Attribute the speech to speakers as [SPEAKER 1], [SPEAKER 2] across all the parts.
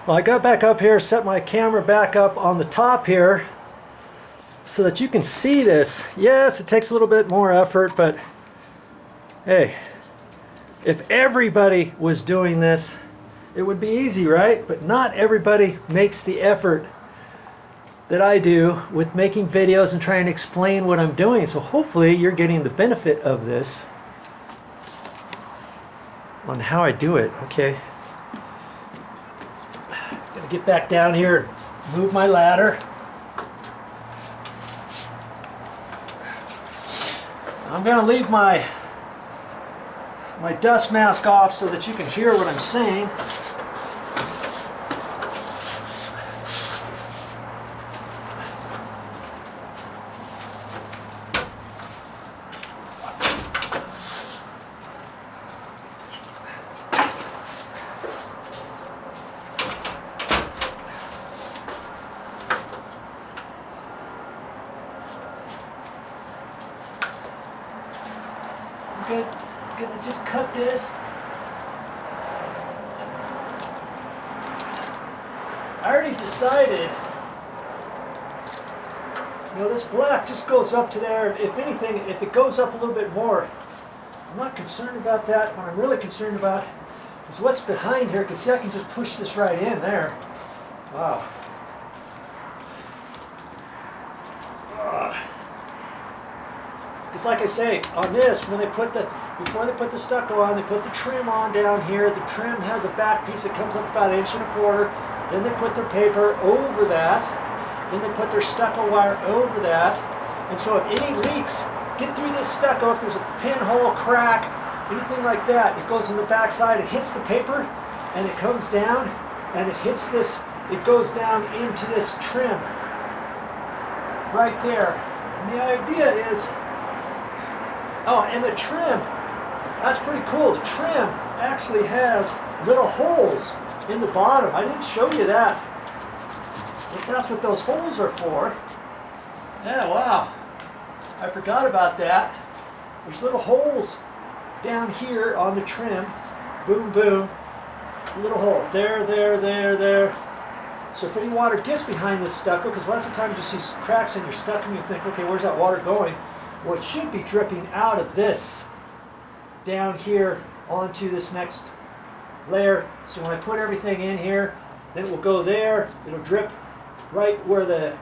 [SPEAKER 1] Well, I got back up here, set my camera back up on the top here so that you can see this. Yes, it takes a little bit more effort, but hey, if everybody was doing this, it would be easy, right? But not everybody makes the effort that I do with making videos and trying to explain what I'm doing. So hopefully you're getting the benefit of this on how I do it, okay? Gotta get back down here and move my ladder. I'm gonna leave my dust mask off so that you can hear what I'm saying. I'm gonna just cut this. I already decided, you know, this black just goes up to there. If anything, if it goes up a little bit more, I'm not concerned about that. What I'm really concerned about is what's behind here, because see, I can just push this right in there. Wow. Because like I say, on this, when they put before they put the stucco on, they put the trim on down here. The trim has a back piece that comes up about 1.25 inches. Then they put their paper over that. Then they put their stucco wire over that. And so if any leaks get through this stucco, if there's a pinhole, crack, anything like that, it goes in the back side, it hits the paper, and it comes down, and it hits this, it goes down into this trim right there. And the idea is, oh, and the trim, that's pretty cool. The trim actually has little holes in the bottom. I didn't show you that, but that's what those holes are for. Yeah, wow. I forgot about that. There's little holes down here on the trim. Boom, boom. Little hole. There, there, there, there. So if any water gets behind this stucco, because lots of times you see cracks in your stucco and you think, okay, where's that water going? Well, it should be dripping out of this down here onto this next layer. So when I put everything in here, then it will go there. It'll drip right where the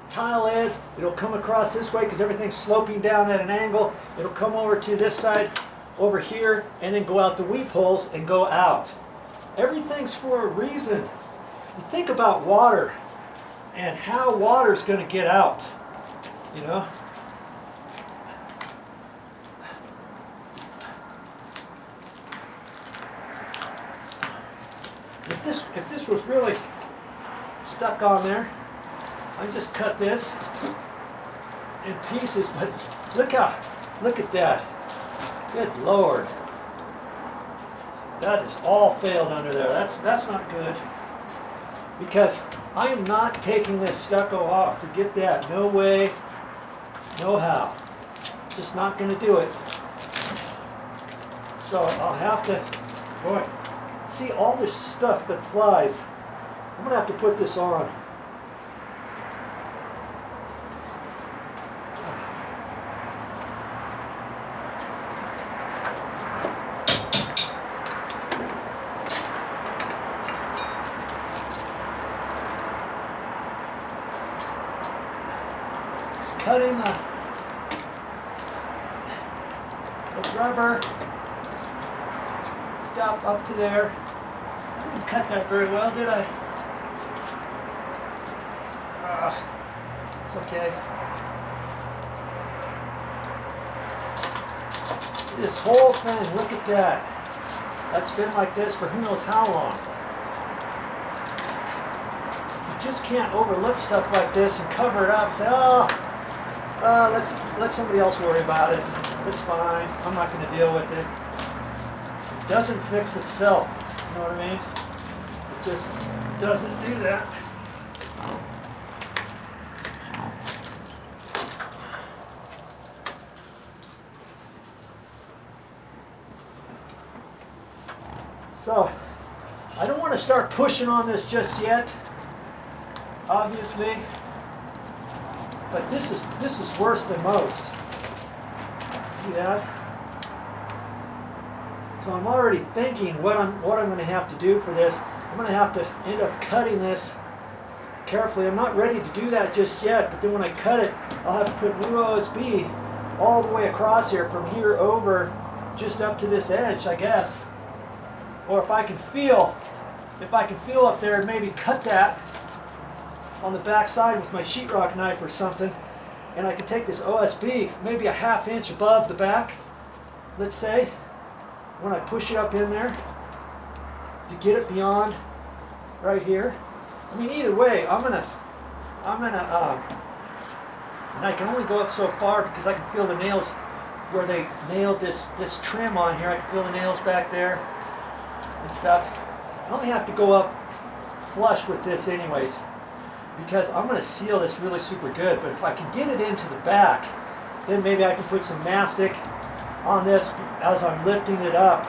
[SPEAKER 1] tile is. It'll come across this way because everything's sloping down at an angle. It'll come over to this side over here and then go out the weep holes and go out. Everything's for a reason. You think about water and how water's going to get out, you know? If this was really stuck on there, I just cut this in pieces, but look at that. Good Lord. That is all failed under there. That's not good. Because I am not taking this stucco off. Forget that. No way, no how. Just not going to do it. So I'll have to, boy, see all this stuff that flies. I'm going to have to put this on. Cutting the rubber stuff up to there. I didn't cut that very well, did I? It's okay. This whole thing, look at that. That's been like this for who knows how long. You just can't overlook stuff like this and cover it up and say, oh, let somebody else worry about it. It's fine. I'm not going to deal with it. It doesn't fix itself. You know what I mean? It just doesn't do that. So I don't want to start pushing on this just yet, obviously, but this is worse than most. See that? So I'm already thinking what I'm going to have to do for this. I'm going to have to end up cutting this carefully. I'm not ready to do that just yet, but then when I cut it, I'll have to put new OSB all the way across here, from here over just up to this edge, I guess. Or if I can feel up there and maybe cut that on the back side with my sheetrock knife or something, and I can take this OSB maybe a ½ inch above the back, let's say, when I push it up in there to get it beyond right here. I mean, either way, I'm gonna, and I can only go up so far because I can feel the nails where they nailed this trim on here. I can feel the nails back there and stuff. I only have to go up flush with this anyways, because I'm going to seal this really super good. But if I can get it into the back, then maybe I can put some mastic on this as I'm lifting it up,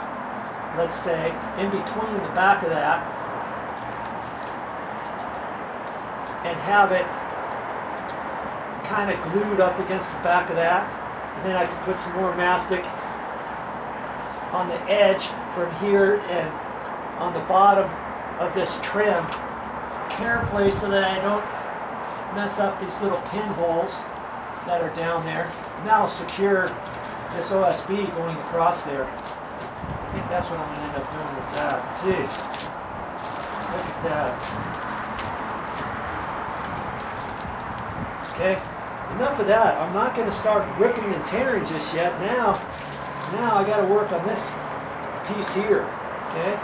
[SPEAKER 1] let's say, in between the back of that, and have it kind of glued up against the back of that. And then I can put some more mastic on the edge from here and on the bottom of this trim carefully so that I don't mess up these little pinholes that are down there. And that'll secure this OSB going across there. I think that's what I'm going to end up doing with that. Jeez. Look at that. Okay, enough of that. I'm not going to start ripping and tearing just yet. Now I got to work on this piece here. Okay?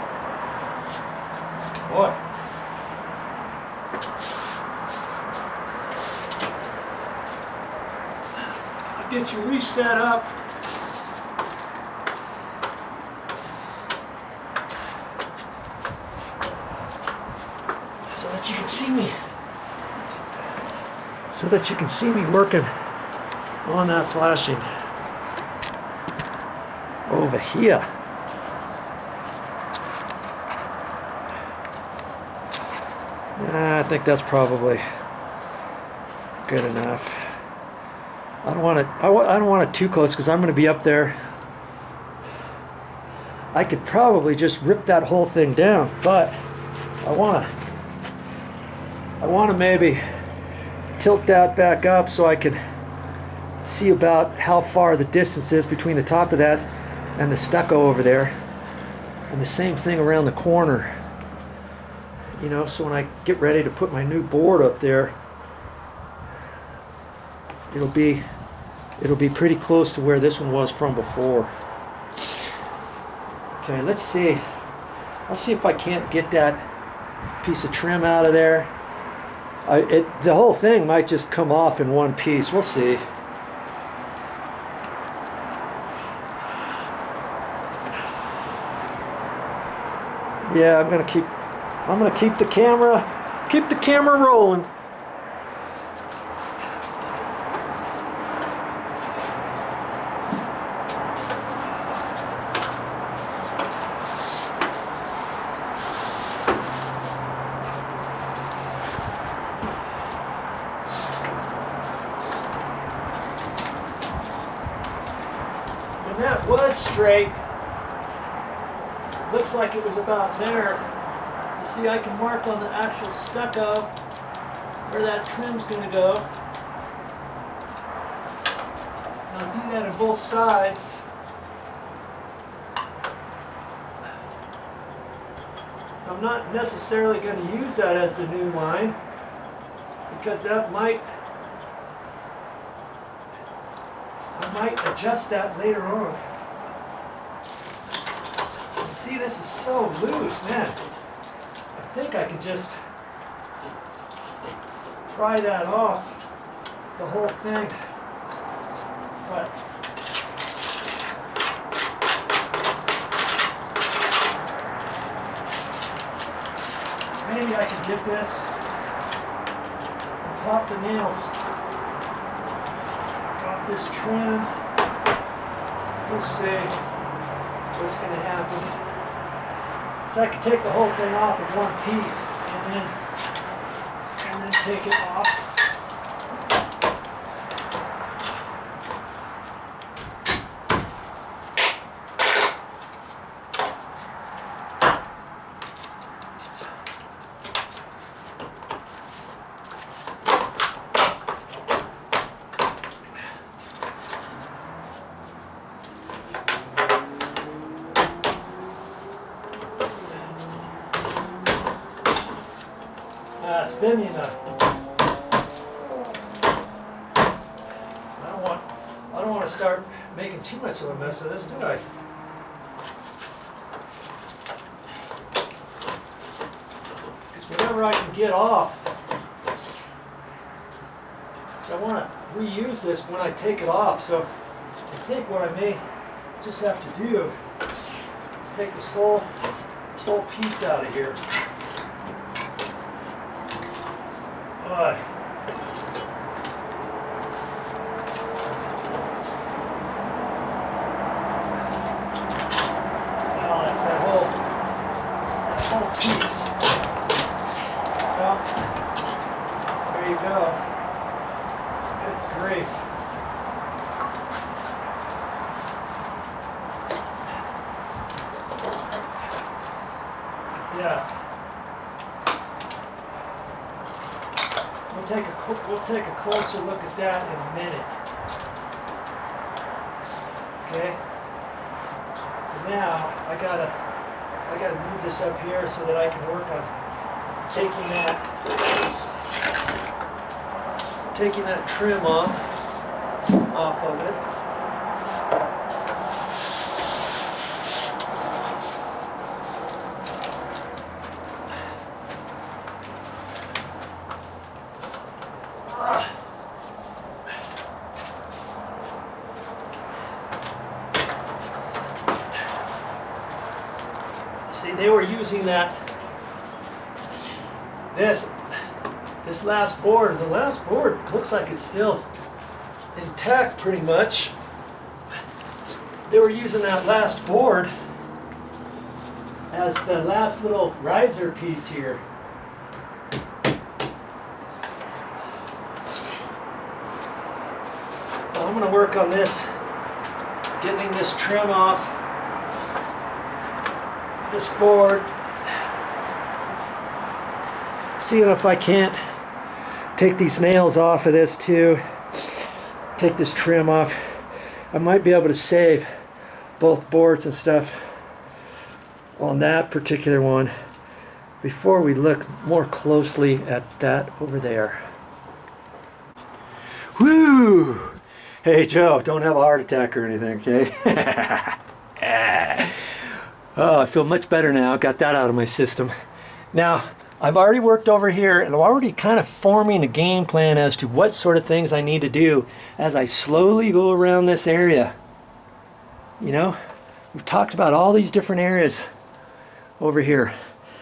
[SPEAKER 1] Boy. I'll get you reset up. So that you can see me. So that you can see me working on that flashing over here. I think that's probably good enough. I don't want it too close because I'm going to be up there. I could probably just rip that whole thing down, but I want to maybe tilt that back up so I can see about how far the distance is between the top of that and the stucco over there, and the same thing around the corner, you know, so when I get ready to put my new board up there, it'll be pretty close to where this one was from before. Okay, let's see. I'll see if I can't get that piece of trim out of there. The whole thing might just come off in one piece. We'll see. Yeah, I'm gonna keep the camera rolling. And that was straight. Looks like it was about there. You see, I can mark on the actual stucco where that trim's going to go. And I'll do that on both sides. I'm not necessarily going to use that as the new line, because that I might adjust that later on. See, this is so loose, man. I think I could just pry that off, the whole thing. But maybe I can get this and pop the nails off this trim. Let's see what's going to happen. So I can take the whole thing off in one piece and then take it off. It's been enough. I don't want to start making too much of a mess of this, do I? Because whatever I can get off, so I want to reuse this when I take it off. So I think what I may just have to do is take this whole piece out of here. Alright. Now that's that whole piece. Well, there you go. Good grief. Yeah. We'll take a closer look at that in a minute. Okay. But now I gotta move this up here so that I can work on taking that trim off of it. See, they were using this last board. The last board looks like it's still intact pretty much. They were using that last board as the last little riser piece here. Well, I'm going to work on this, getting this trim off this board, seeing if I can't take these nails off of this too, take this trim off. I might be able to save both boards and stuff on that particular one before we look more closely at that over there. Woo! Hey Joe, don't have a heart attack or anything, okay? Oh, I feel much better now. Got that out of my system. Now, I've already worked over here and I'm already kind of forming a game plan as to what sort of things I need to do as I slowly go around this area. You know, we've talked about all these different areas over here.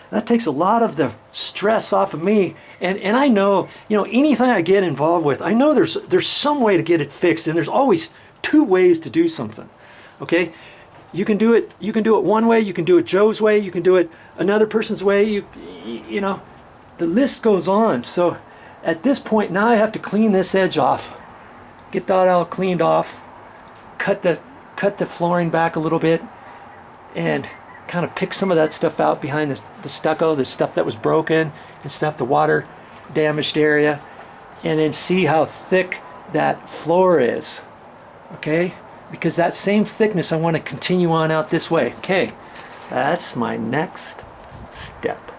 [SPEAKER 1] That takes a lot of the stress off of me. And I know, you know, anything I get involved with, I know there's some way to get it fixed, and there's always two ways to do something. Okay? You can do it one way, you can do it Joe's way, you can do it another person's way, you know, the list goes on. So at this point now I have to clean this edge off, get that all cleaned off, cut the flooring back a little bit, and kind of pick some of that stuff out behind the stucco, the stuff that was broken and stuff, the water damaged area, and then see how thick that floor is. Okay? Because that same thickness I want to continue on out this way. Okay, that's my next step.